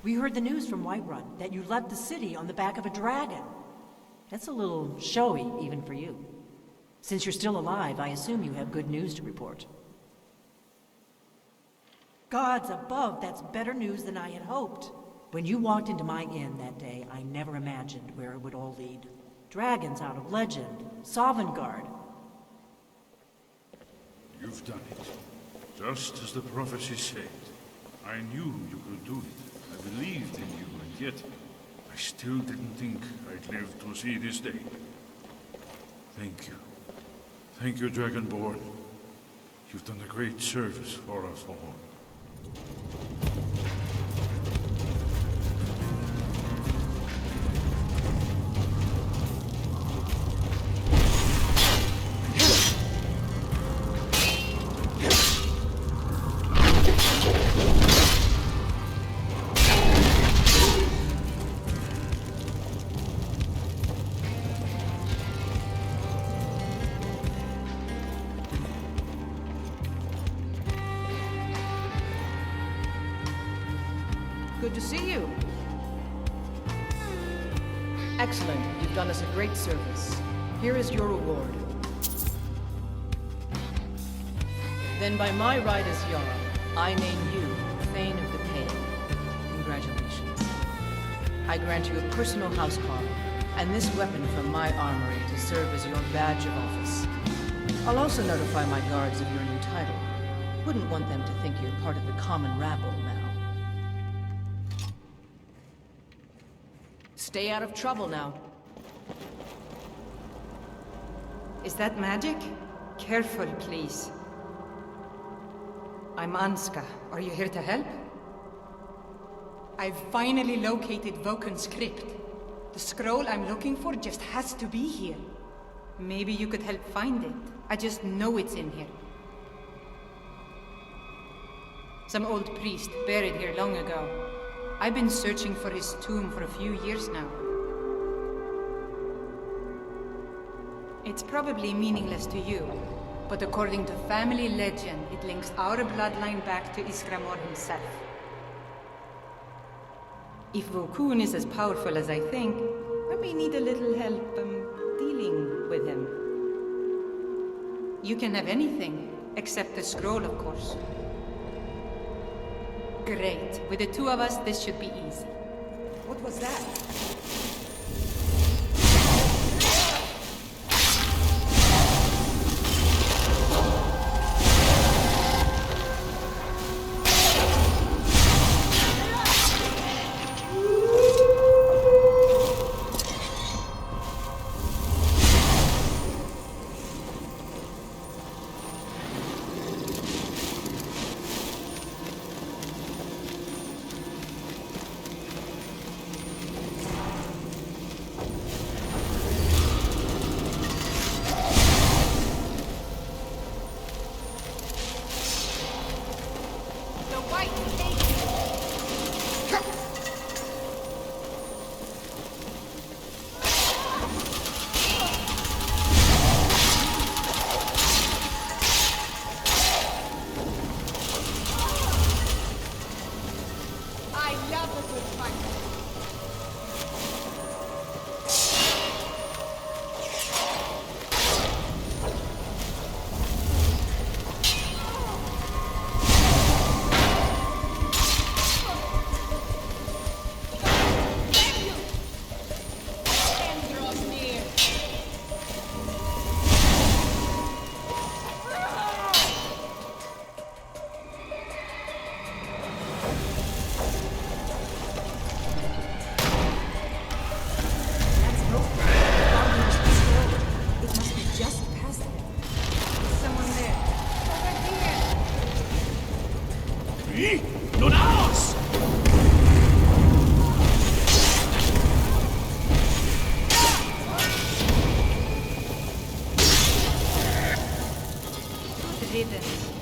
We heard the news from Whiterun that you left the city on the back of a dragon. That's a little showy, even for you. Since you're still alive, I assume you have good news to report. Gods above, that's better news than I had hoped. When you walked into my inn that day, I never imagined where it would all lead. Dragons out of legend, Sovngarde. You've done it. Just as the prophecy said. I knew you could do it. I believed in you, and yet I still didn't think I'd live to see this day. Thank you. Thank you, Dragonborn. You've done a great service for us all. Good to see you. Excellent. You've done us a great service. Here is your reward. Then by my right as Jarl, I name you Thane of the Pale. Congratulations. I grant you a personal housecarl, and this weapon from my armory to serve as your badge of office. I'll also notify my guards of your new title. Wouldn't want them to think you're part of the common rabble now. Stay out of trouble now. Is that magic? Careful, please. I'm Anska. Are you here to help? I've finally located Vokun's crypt. The scroll I'm looking for just has to be here. Maybe you could help find it. I just know it's in here. Some old priest buried here long ago. I've been searching for his tomb for a few years now. It's probably meaningless to you, but according to family legend, it links our bloodline back to Iskramor himself. If Vokun is as powerful as I think, I may need a little help dealing with him. You can have anything, except the scroll, of course. Great. With the two of us, this should be easy. What was that?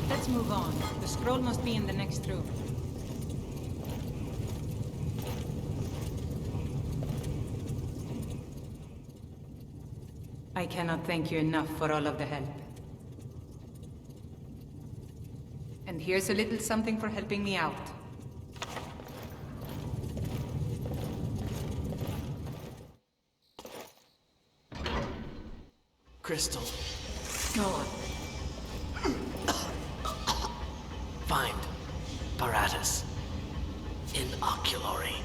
Let's move on. The scroll must be in the next room. I cannot thank you enough for all of the help. And here's a little something for helping me out. crystal. Gone. Find Paratus in oculary.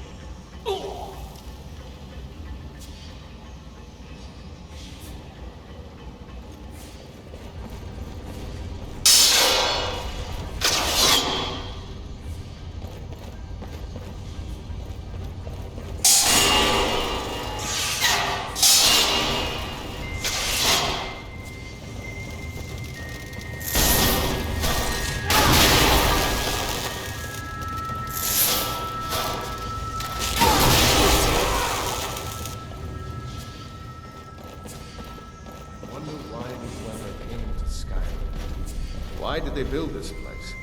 Why did they build this place?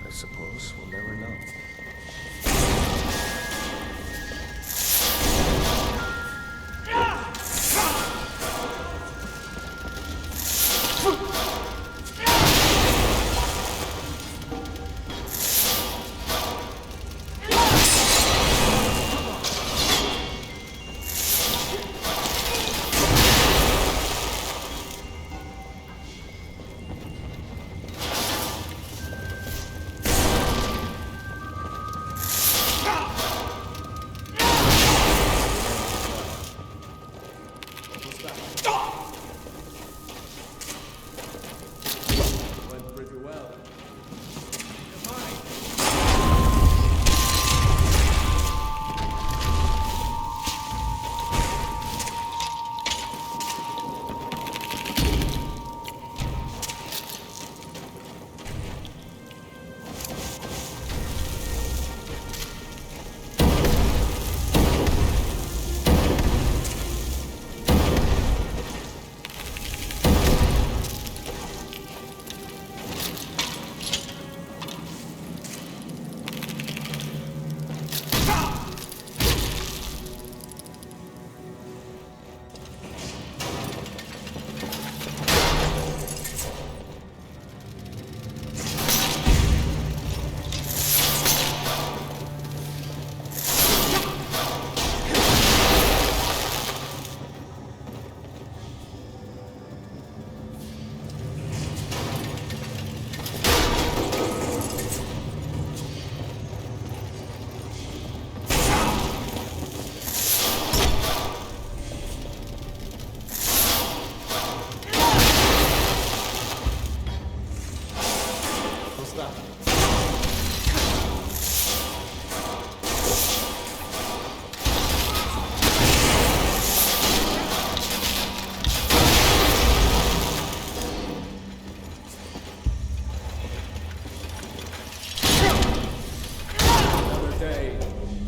I suppose we'll never know.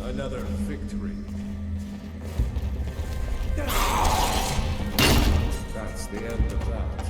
Another victory. That's the end of that.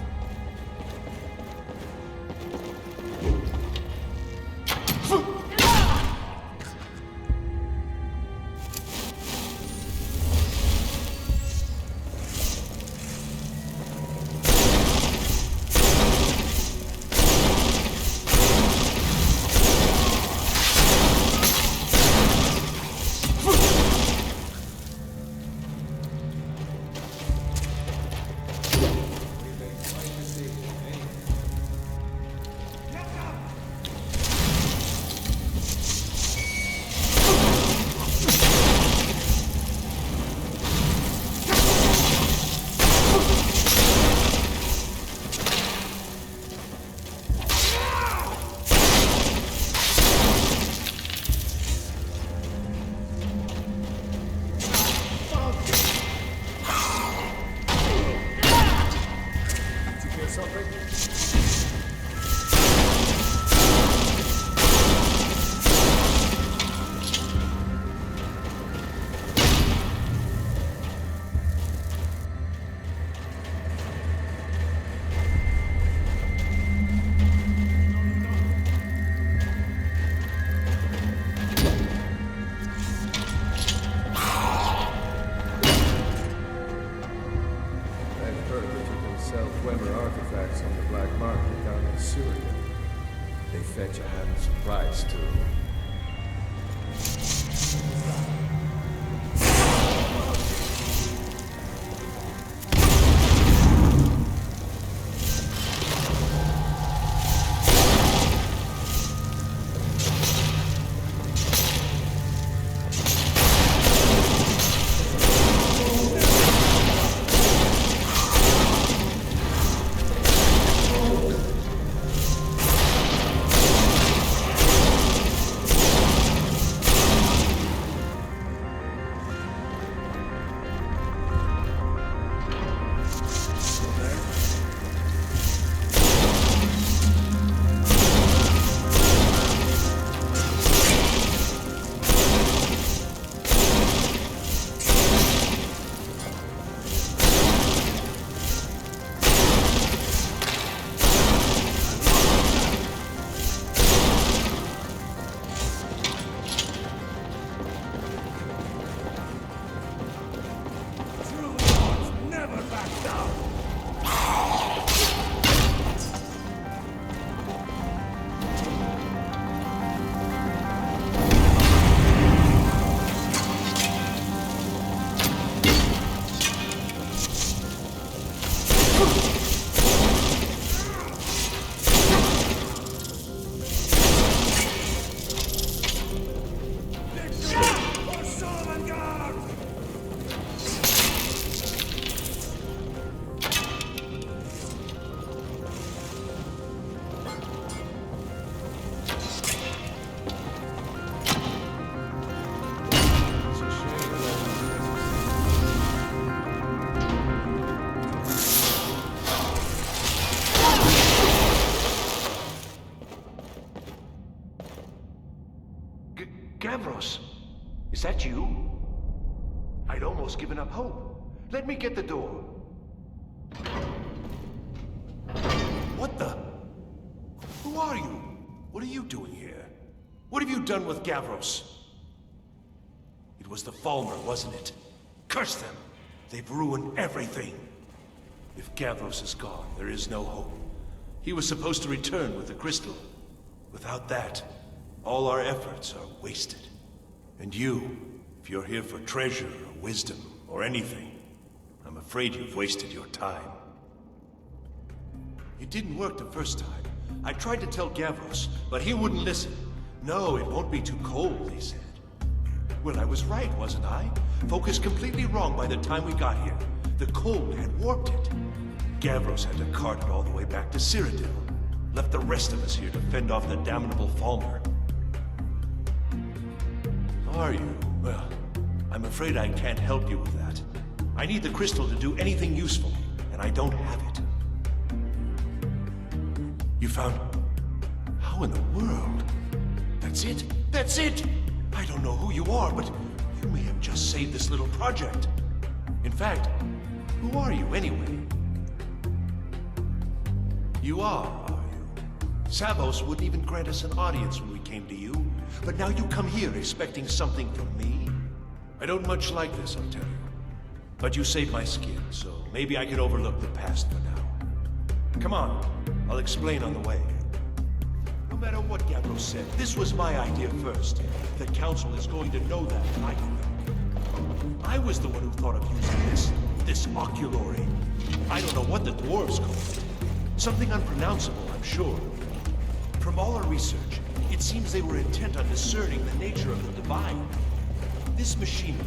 Dwemer artifacts on the black market down in Syria. They fetch a handsome price, too. Gavros, is that you? I'd almost given up hope. Let me get the door. What the? Who are you? What are you doing here? What have you done with Gavros? It was the Thalmor, wasn't it? Curse them! They've ruined everything. If Gavros is gone, there is no hope. He was supposed to return with the crystal. Without that, all our efforts are wasted. And you, if you're here for treasure or wisdom or anything, I'm afraid you've wasted your time. It didn't work the first time. I tried to tell Gavros, but he wouldn't listen. No, it won't be too cold, he said. Well, I was right, wasn't I? Focused completely wrong by the time we got here. The cold had warped it. Gavros had to cart it all the way back to Cyrodiil. Left the rest of us here to fend off the damnable Thalmor. Are you? Well, I'm afraid I can't help you with that. I need the crystal to do anything useful, and I don't have it. You found... How in the world? That's it? That's it! I don't know who you are, but you may have just saved this little project. In fact, who are you anyway? You are you? Savos wouldn't even grant us an audience when we came to you, but now you come here expecting something from me? I don't much like this, I'll tell you. But you saved my skin, so maybe I can overlook the past for now. Come on, I'll explain on the way. No matter what Gavros said, this was my idea first. The Council is going to know that, and I know. I was the one who thought of using this oculary. I don't know what the dwarves call it. Something unpronounceable, I'm sure. From all our research, it seems they were intent on discerning the nature of the divine. This machinery,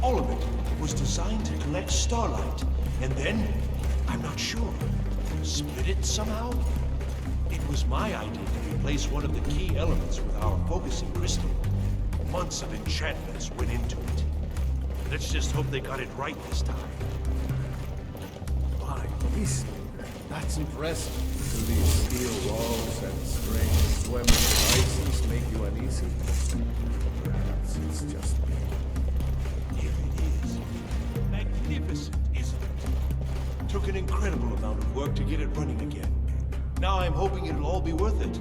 all of it, was designed to collect starlight, and then, I'm not sure, split it somehow? It was my idea to replace one of the key elements with our focusing crystal. Months of enchantments went into it. Let's just hope they got it right this time. My beast. That's impressive. Do these steel walls and strange Dwemer devices make you uneasy? Perhaps it's just me. If it is, magnificent, isn't it? Took an incredible amount of work to get it running again. Now I'm hoping it'll all be worth it.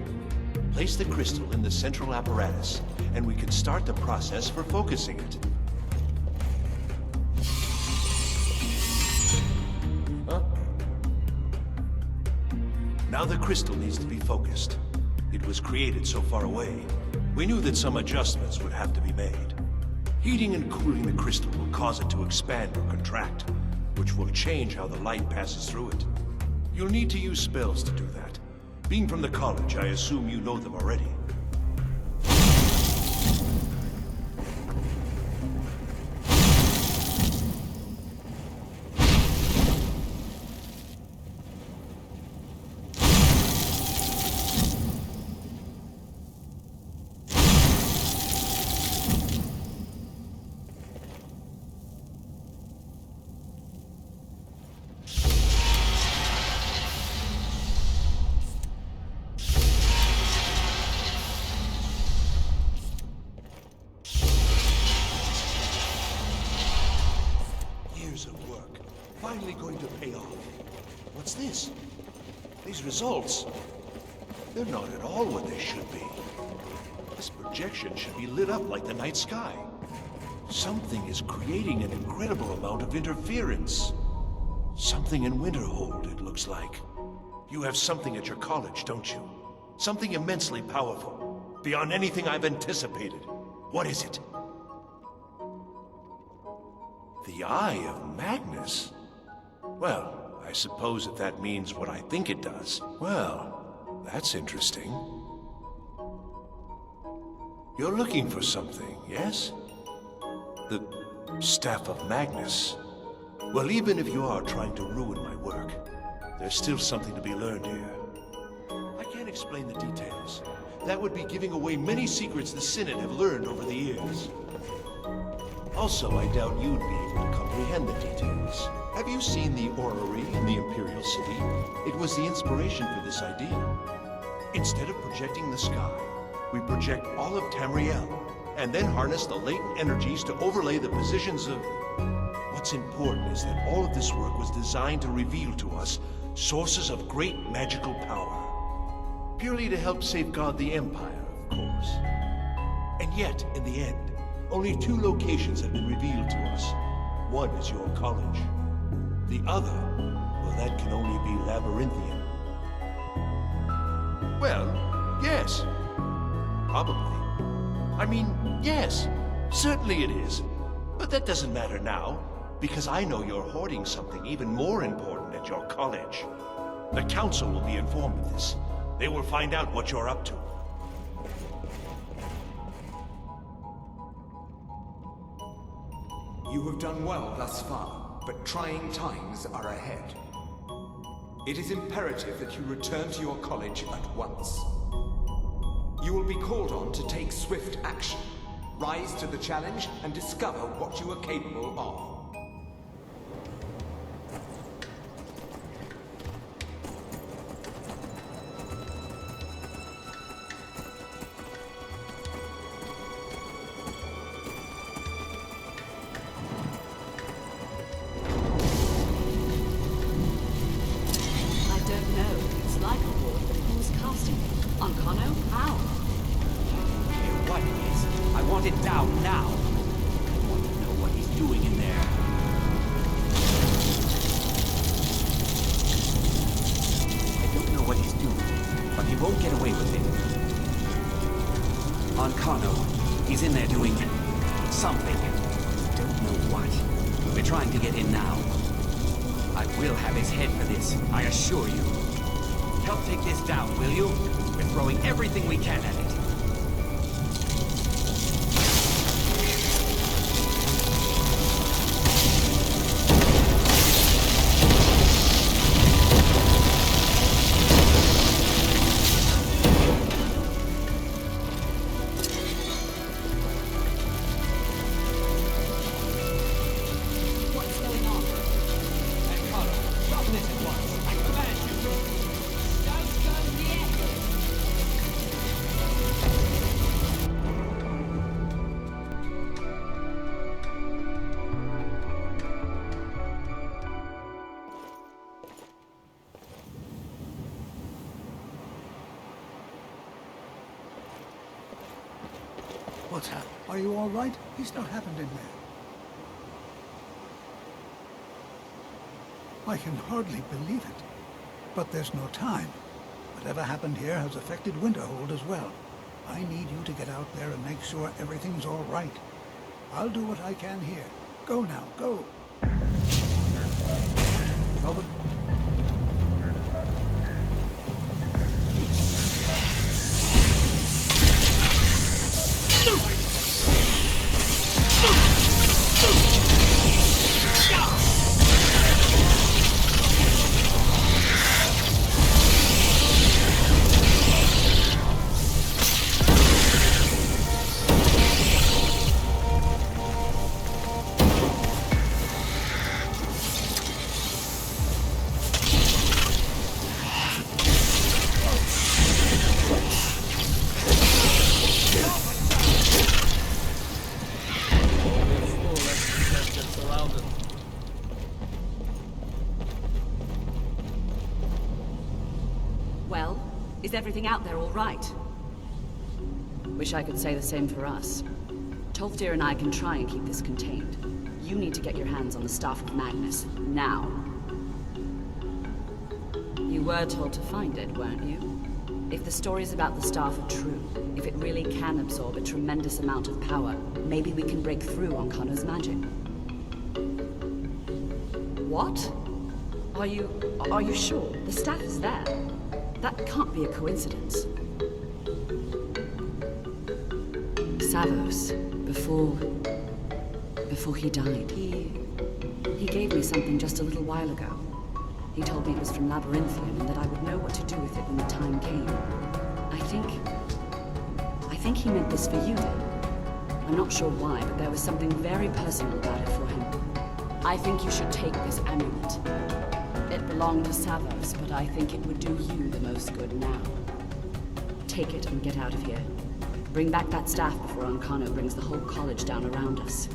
Place the crystal in the central apparatus, and we can start the process for focusing it. Huh? Now the crystal needs to be focused. It was created so far away. We knew that some adjustments would have to be made. Heating and cooling the crystal will cause it to expand or contract, which will change how the light passes through it. You'll need to use spells to do that. Being from the college, I assume you know them already. Finally going to pay off. What's this? These results, they're not at all what they should be. This projection should be lit up like the night sky. Something is creating an incredible amount of interference. Something in Winterhold, it looks like. You have something at your college, don't you? Something immensely powerful, beyond anything I've anticipated. What is it? The Eye of Magnus? Well, I suppose if that means what I think it does. Well, that's interesting. You're looking for something, yes? The Staff of Magnus. Well, even if you are trying to ruin my work, there's still something to be learned here. I can't explain the details. That would be giving away many secrets the Synod have learned over the years. Also, I doubt you'd be able to comprehend the details. Have you seen the orrery in the Imperial City? It was the inspiration for this idea. Instead of projecting the sky, we project all of Tamriel. and then harness the latent energies to overlay the positions of... What's important is that all of this work was designed to reveal to us sources of great magical power. Purely to help safeguard the Empire, of course. And yet, in the end, only 2 locations have been revealed to us. One is your college. The other, well, that can only be labyrinthian. Well, yes. Probably. I mean, yes. Certainly it is. But that doesn't matter now, because I know you're hoarding something even more important at your college. The Council will be informed of this. They will find out what you're up to. You have done well thus far, but trying times are ahead. It is imperative that you return to your college at once. You will be called on to take swift action, rise to the challenge, and discover what you are capable of. Ancano? How? What it is? I want it down now. I want to know what he's doing in there. I don't know what he's doing, but he won't get away with it. Ancano, he's in there doing something. Don't know what. We're trying to get in now. I will have his head for this, I assure you. Help take this down, will you? We're throwing everything we can at it. What's going on? Ancano, stop this at once. I command you. Don't go near him! What's happened? Are you all right? He's not happened in there. I can hardly believe it. But there's no time. Whatever happened here has affected Winterhold as well. I need you to get out there and make sure everything's all right. I'll do what I can here. Go now, go. Trouble? Well, is everything out there all right? Wish I could say the same for us. Tolfdir and I can try and keep this contained. You need to get your hands on the Staff of Magnus, now. You were told to find it, weren't you? If the stories about the Staff are true, if it really can absorb a tremendous amount of power, maybe we can break through Ancano's magic. What? Are you sure? The staff is there. That can't be a coincidence. Savos, before he died, he gave me something just a little while ago. He told me it was from Labyrinthian and that I would know what to do with it when the time came. I think he meant this for you. I'm not sure why, but there was something very personal about it for him. I think you should take this amulet. It belonged to Savos, but I think it would do you the most good now. Take it and get out of here. Bring back that staff before Ancano brings the whole college down around us.